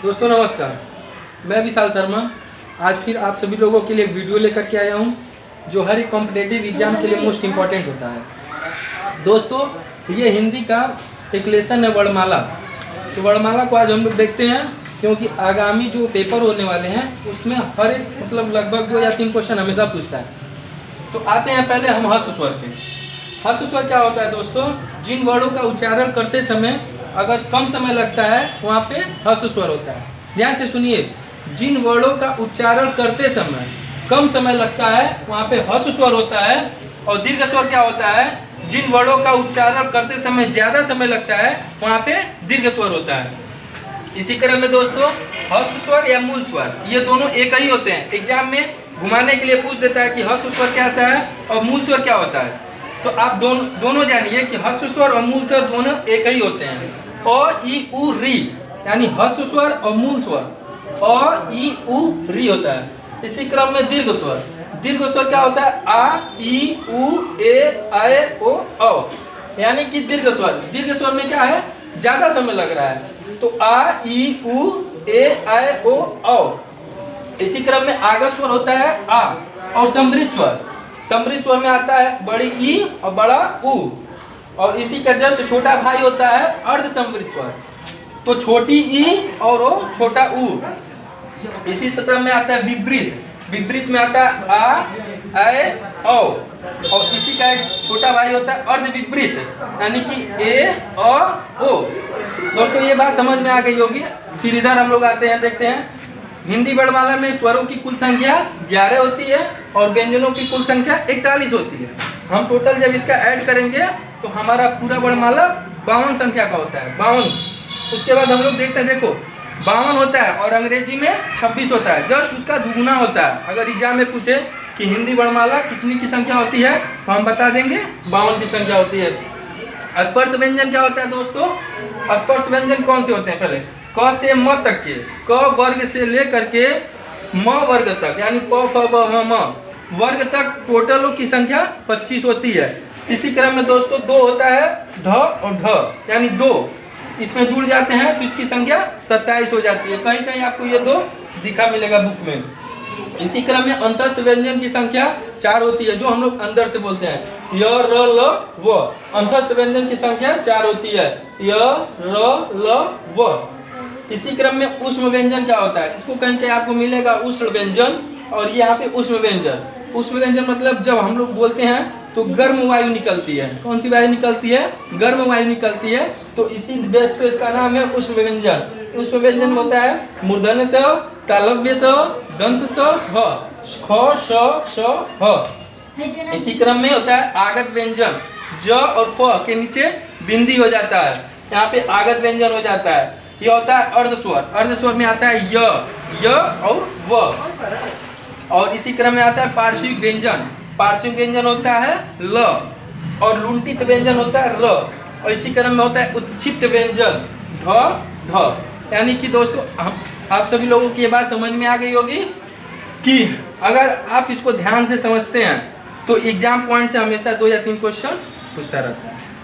दोस्तों नमस्कार, मैं विशाल शर्मा आज फिर आप सभी लोगों के लिए एक वीडियो लेकर के आया हूं जो हर एक कॉम्पिटेटिव एग्जाम के लिए मोस्ट इम्पॉर्टेंट होता है। दोस्तों ये हिंदी का एक लेसन है वर्णमाला। तो वर्णमाला को आज हम लोग देखते हैं क्योंकि आगामी जो पेपर होने वाले हैं उसमें हर एक लगभग 2 या 3 क्वेश्चन हमेशा पूछता है। तो आते हैं पहले हम हर्ष स्वर पे। हर्ष स्वर क्या होता है दोस्तों? जिन वर्णों का उच्चारण करते समय अगर कम समय लगता है वहाँ पे हर्ष स्वर होता है। ध्यान से सुनिए, जिन वर्णों का उच्चारण करते समय कम समय लगता है वहाँ पे हर्ष स्वर होता है। और दीर्घ स्वर क्या होता है? जिन वर्णों का उच्चारण करते समय ज़्यादा समय लगता है वहाँ पे दीर्घ स्वर होता है। इसी क्रम में दोस्तों हर्ष स्वर या मूल स्वर ये दोनों एक ही होते हैं। एग्जाम में घुमाने के लिए पूछ देता है कि हर्ष स्वर क्या होता है और मूल स्वर क्या होता है। तो आप दोनों जानिए कि हर्ष स्वर और मूल स्वर दोनों एक ही होते हैं। और ई उ री यानी हर्ष स्वर और मूल स्वर और ई उ री होता है। इसी क्रम में दीर्घ स्वर, दीर्घ स्वर क्या होता है? आ ई उ ए ऐ ओ औ यानी कि दीर्घ स्वर। दीर्घ स्वर में क्या है? ज्यादा समय लग रहा है। तो आ ई उ ए ऐ ओ औ। इसी क्रम में आगत स्वर होता है आ। और समृद्ध स्वर, समृद्ध स्वर में आता है बड़ी ई और बड़ा उ। और इसी का जस्ट छोटा भाई होता है अर्ध समृद्ध स्वर। तो छोटी ई और वो छोटा उ। इसी क्रम में आता है विपरीत, विपरीत में आता है आ ऐ औ। और इसी का एक छोटा भाई होता है अर्ध विपरीत यानी कि ए अ ओ। दोस्तों ये बात समझ में आ गई होगी। फिर इधर हम लोग आते हैं, देखते हैं हिंदी वर्णमाला में स्वरों की कुल संख्या 11 होती है और व्यंजनों की कुल संख्या 41 होती है। हम टोटल जब इसका ऐड करेंगे तो हमारा पूरा वर्णमाला 52 संख्या का होता है, 52। उसके बाद हम लोग देखते हैं, देखो 52 होता है और अंग्रेजी में 26 होता है, जस्ट उसका दुगुना होता है। अगर एग्जाम में पूछे कि हिंदी वर्णमाला कितनी की संख्या होती है तो हम बता देंगे 52 की संख्या होती है। स्पर्श व्यंजन क्या होता है दोस्तों? स्पर्श व्यंजन कौन से होते हैं? पहले क से म तक के, क वर्ग से लेकर के म वर्ग तक यानी प फ ब ह म वर्ग तक टोटलों की संख्या 25 होती है। इसी क्रम में दोस्तों 2 होता है ढ और ढ यानी 2 इसमें जुड़ जाते हैं तो इसकी संख्या 27 हो जाती है। कहीं कहीं आपको ये 2 दिखा मिलेगा बुक में। इसी क्रम में अंतस्थ व्यंजन की संख्या 4 होती है जो हम लोग अंदर से बोलते हैं य र ल व। अंतस्थ व्यंजन की संख्या 4 होती है य र ल व। इसी क्रम में ऊष्म व्यंजन क्या होता है? इसको कहीं कहीं आपको मिलेगा उष्ण व्यंजन और ये यहाँ पे ऊष्म व्यंजन। ऊष्म व्यंजन मतलब जब हम लोग बोलते हैं तो गर्म वायु निकलती है। कौन सी वायु निकलती है? गर्म वायु निकलती है। तो इसी बेस पे इसका नाम है ऊष्म व्यंजन। ऊष्म व्यंजन होता है मूर्धन्य स, तालव्य स, दंत स, ह, ख श श ह। इसी क्रम में होता है आगत व्यंजन, ज और फ के नीचे बिंदी हो जाता है, यहाँ पे आगत व्यंजन हो जाता है। यह होता है अर्ध स्वर, अर्ध स्वर में आता है य और व। और इसी क्रम में आता है पार्श्विक व्यंजन, पार्श्विक व्यंजन होता है ल और लुंटित व्यंजन होता है र। और इसी क्रम में होता है उत्क्षिप्त व्यंजन ढ ढ। यानी कि दोस्तों आप सभी लोगों की ये बात समझ में आ गई होगी कि अगर आप इसको ध्यान से समझते हैं तो एग्जाम पॉइंट से हमेशा 2 या 3 क्वेश्चन पूछता रहता है।